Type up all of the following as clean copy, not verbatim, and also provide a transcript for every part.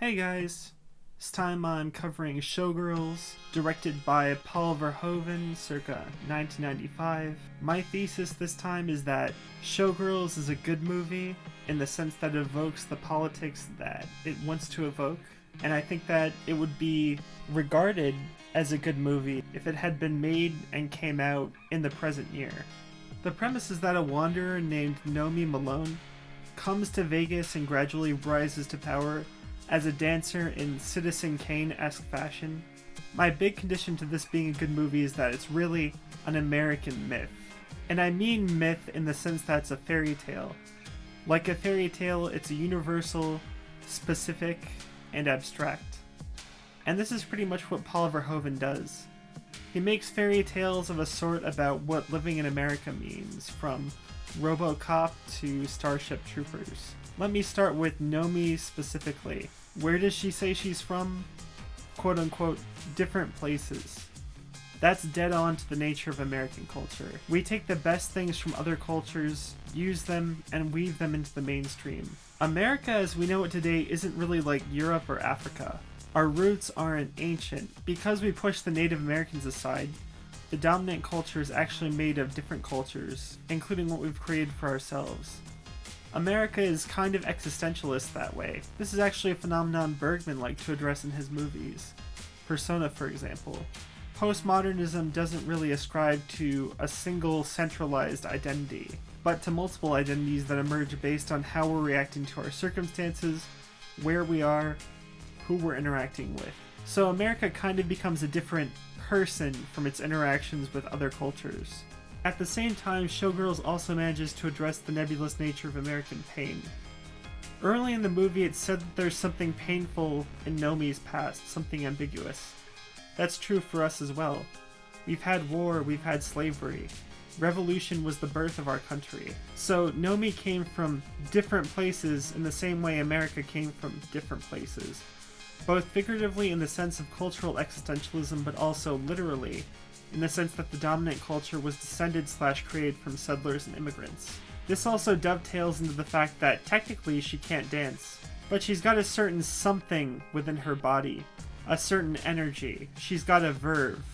Hey guys, this time I'm covering Showgirls, directed by Paul Verhoeven circa 1995. My thesis this time is that Showgirls is a good movie in the sense that it evokes the politics that it wants to evoke, and I think that it would be regarded as a good movie if it had been made and came out in the present year. The premise is that a wanderer named Nomi Malone comes to Vegas and gradually rises to power as a dancer in Citizen Kane-esque fashion. My big condition to this being a good movie is that it's really an American myth. And I mean myth in the sense that it's a fairy tale. Like a fairy tale, it's a universal, specific, and abstract. And this is pretty much what Paul Verhoeven does. He makes fairy tales of a sort about what living in America means, from RoboCop to Starship Troopers. Let me start with Nomi specifically. Where does she say she's from? Quote unquote, different places. That's dead on to the nature of American culture. We take the best things from other cultures, use them, and weave them into the mainstream. America as we know it today isn't really like Europe or Africa. Our roots aren't ancient. Because we push the Native Americans aside, the dominant culture is actually made of different cultures, including what we've created for ourselves. America is kind of existentialist that way. This is actually a phenomenon Bergman liked to address in his movies. Persona, for example. Postmodernism doesn't really ascribe to a single centralized identity, but to multiple identities that emerge based on how we're reacting to our circumstances, where we are, who we're interacting with. So America kind of becomes a different person from its interactions with other cultures. At the same time, Showgirls also manages to address the nebulous nature of American pain. Early in the movie, it's said that there's something painful in Nomi's past, something ambiguous. That's true for us as well. We've had war, we've had slavery. Revolution was the birth of our country. So Nomi came from different places in the same way America came from different places. Both figuratively in the sense of cultural existentialism, but also literally in the sense that the dominant culture was descended/created from settlers and immigrants. This also dovetails into the fact that technically she can't dance, but she's got a certain something within her body, a certain energy. She's got a verve.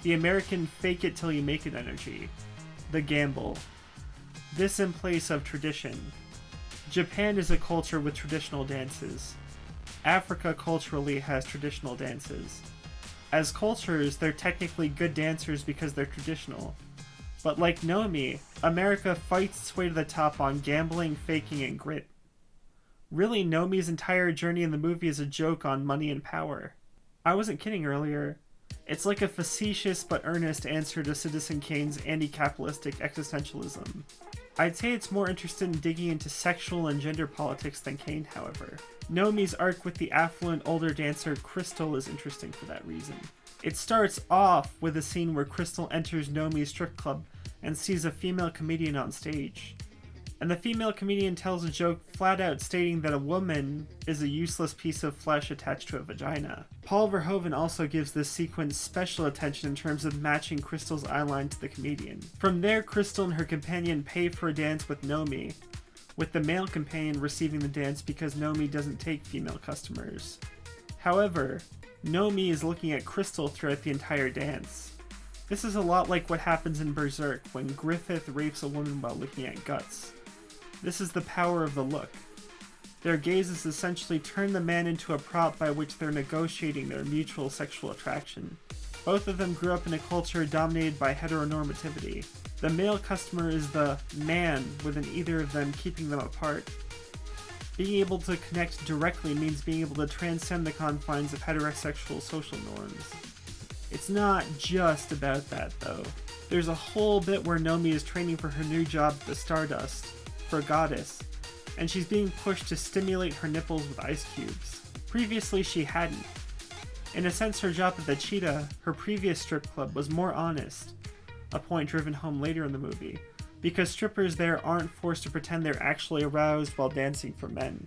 The American fake it till you make it energy. The gamble. This in place of tradition. Japan is a culture with traditional dances. Africa culturally has traditional dances. As cultures, they're technically good dancers because they're traditional. But like Nomi, America fights its way to the top on gambling, faking, and grit. Really, Nomi's entire journey in the movie is a joke on money and power. I wasn't kidding earlier. It's like a facetious but earnest answer to Citizen Kane's anti-capitalistic existentialism. I'd say it's more interested in digging into sexual and gender politics than Kane, however. Nomi's arc with the affluent older dancer Crystal is interesting for that reason. It starts off with a scene where Crystal enters Nomi's strip club and sees a female comedian on stage. And the female comedian tells a joke flat out stating that a woman is a useless piece of flesh attached to a vagina. Paul Verhoeven also gives this sequence special attention in terms of matching Crystal's eyeline to the comedian. From there, Crystal and her companion pay for a dance with Nomi, with the male companion receiving the dance because Nomi doesn't take female customers. However, Nomi is looking at Crystal throughout the entire dance. This is a lot like what happens in Berserk when Griffith rapes a woman while looking at guts. This is the power of the look. Their gazes essentially turn the man into a prop by which they're negotiating their mutual sexual attraction. Both of them grew up in a culture dominated by heteronormativity. The male customer is the man within either of them, keeping them apart. Being able to connect directly means being able to transcend the confines of heterosexual social norms. It's not just about that, though. There's a whole bit where Nomi is training for her new job at the Stardust, for Goddess, and she's being pushed to stimulate her nipples with ice cubes. Previously, she hadn't. In a sense, her job at the Cheetah, her previous strip club, was more honest, a point driven home later in the movie, because strippers there aren't forced to pretend they're actually aroused while dancing for men.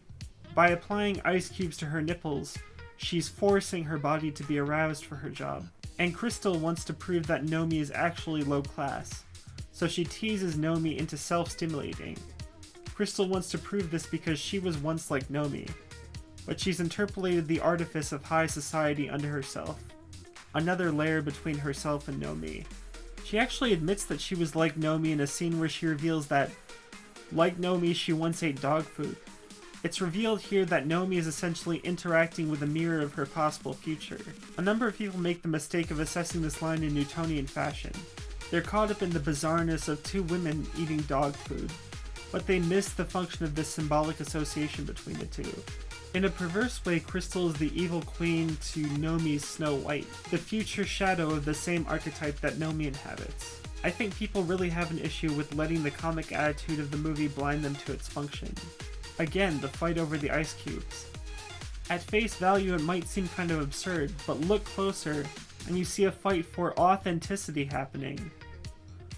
By applying ice cubes to her nipples, she's forcing her body to be aroused for her job. And Crystal wants to prove that Nomi is actually low class, so she teases Nomi into self-stimulating. Crystal wants to prove this because she was once like Nomi. but she's interpolated the artifice of high society unto herself. Another layer between herself and Nomi. She actually admits that she was like Nomi in a scene where she reveals that, like Nomi, she once ate dog food. It's revealed here that Nomi is essentially interacting with a mirror of her possible future. A number of people make the mistake of assessing this line in Newtonian fashion. They're caught up in the bizarreness of two women eating dog food, but they miss the function of this symbolic association between the two. In a perverse way, Crystal is the evil queen to Nomi's Snow White, the future shadow of the same archetype that Nomi inhabits. I think people really have an issue with letting the comic attitude of the movie blind them to its function. Again, the fight over the ice cubes. At face value, it might seem kind of absurd, but look closer and you see a fight for authenticity happening.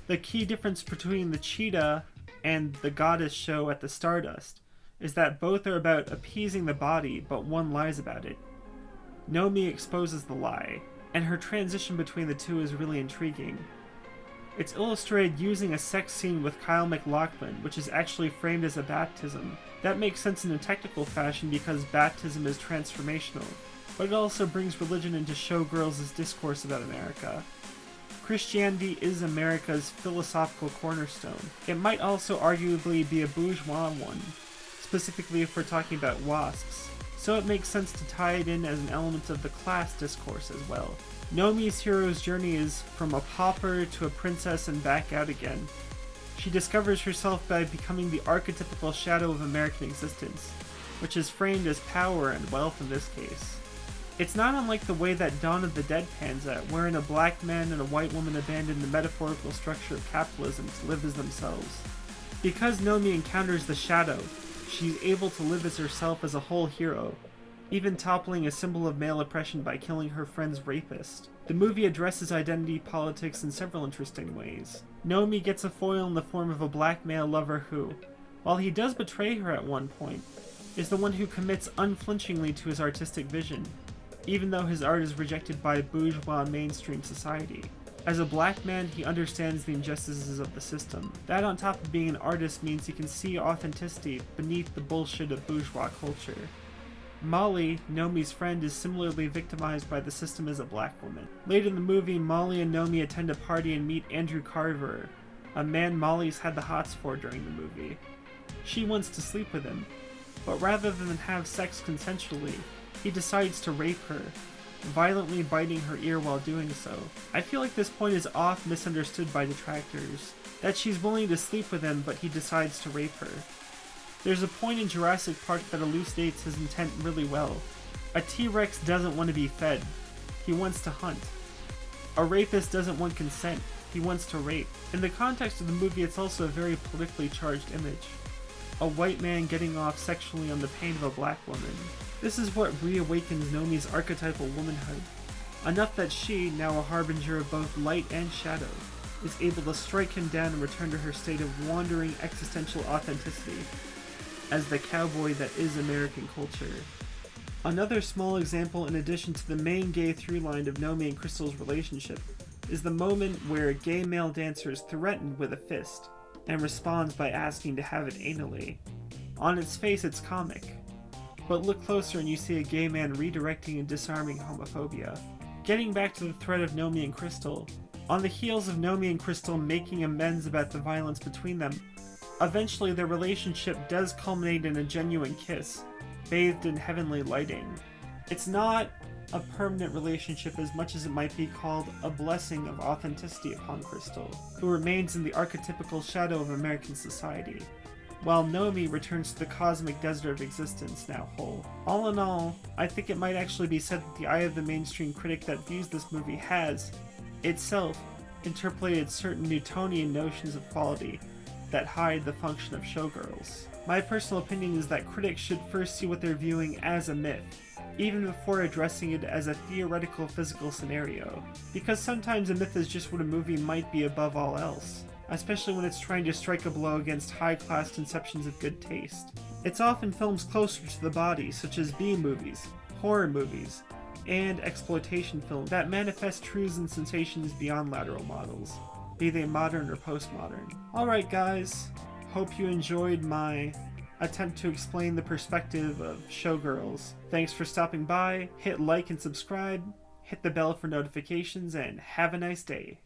The key difference between the cheetah and the goddess show at the Stardust is that both are about appeasing the body, but one lies about it. Nomi exposes the lie, and her transition between the two is really intriguing. It's illustrated using a sex scene with Kyle MacLachlan, which is actually framed as a baptism. That makes sense in a technical fashion because baptism is transformational, but it also brings religion into Showgirls' discourse about America. Christianity is America's philosophical cornerstone. It might also arguably be a bourgeois one, specifically if we're talking about wasps, so it makes sense to tie it in as an element of the class discourse as well. Nomi's hero's journey is from a pauper to a princess and back out again. She discovers herself by becoming the archetypical shadow of American existence, which is framed as power and wealth in this case. It's not unlike the way that Dawn of the Dead pans out, wherein a black man and a white woman abandon the metaphorical structure of capitalism to live as themselves. Because Nomi encounters the shadow, she's able to live as herself as a whole hero, even toppling a symbol of male oppression by killing her friend's rapist. The movie addresses identity politics in several interesting ways. Nomi gets a foil in the form of a black male lover who, while he does betray her at one point, is the one who commits unflinchingly to his artistic vision, even though his art is rejected by bourgeois mainstream society. As a black man, he understands the injustices of the system. That on top of being an artist means he can see authenticity beneath the bullshit of bourgeois culture. Molly, Nomi's friend, is similarly victimized by the system as a black woman. Late in the movie, Molly and Nomi attend a party and meet Andrew Carver, a man Molly's had the hots for during the movie. She wants to sleep with him, but rather than have sex consensually, he decides to rape her, violently biting her ear while doing so. I feel like this point is oft misunderstood by detractors, that she's willing to sleep with him but he decides to rape her. There's a point in Jurassic Park that elucidates his intent really well. A T-Rex doesn't want to be fed, he wants to hunt. A rapist doesn't want consent, he wants to rape. In the context of the movie, it's also a very politically charged image. A white man getting off sexually on the pain of a black woman. This is what reawakens Nomi's archetypal womanhood. Enough that she, now a harbinger of both light and shadow, is able to strike him down and return to her state of wandering existential authenticity, as the cowboy that is American culture. Another small example in addition to the main gay through line of Nomi and Crystal's relationship is the moment where a gay male dancer is threatened with a fist, and responds by asking to have it anally. On its face, it's comic, but look closer and you see a gay man redirecting and disarming homophobia. Getting back to the thread of Nomi and Crystal, on the heels of Nomi and Crystal making amends about the violence between them, eventually their relationship does culminate in a genuine kiss, bathed in heavenly lighting. It's not a permanent relationship as much as it might be called a blessing of authenticity upon Crystal, who remains in the archetypical shadow of American society, while Nomi returns to the cosmic desert of existence, now whole. All in all, I think it might actually be said that the eye of the mainstream critic that views this movie has, itself, interpolated certain Newtonian notions of quality that hide the function of Showgirls. My personal opinion is that critics should first see what they're viewing as a myth, even before addressing it as a theoretical physical scenario, because sometimes a myth is just what a movie might be above all else, especially when it's trying to strike a blow against high-class conceptions of good taste. It's often films closer to the body, such as B-movies, horror movies, and exploitation films that manifest truths and sensations beyond lateral models, be they modern or postmodern. Alright guys, hope you enjoyed my attempt to explain the perspective of Showgirls. Thanks for stopping by, hit like and subscribe, hit the bell for notifications, and have a nice day.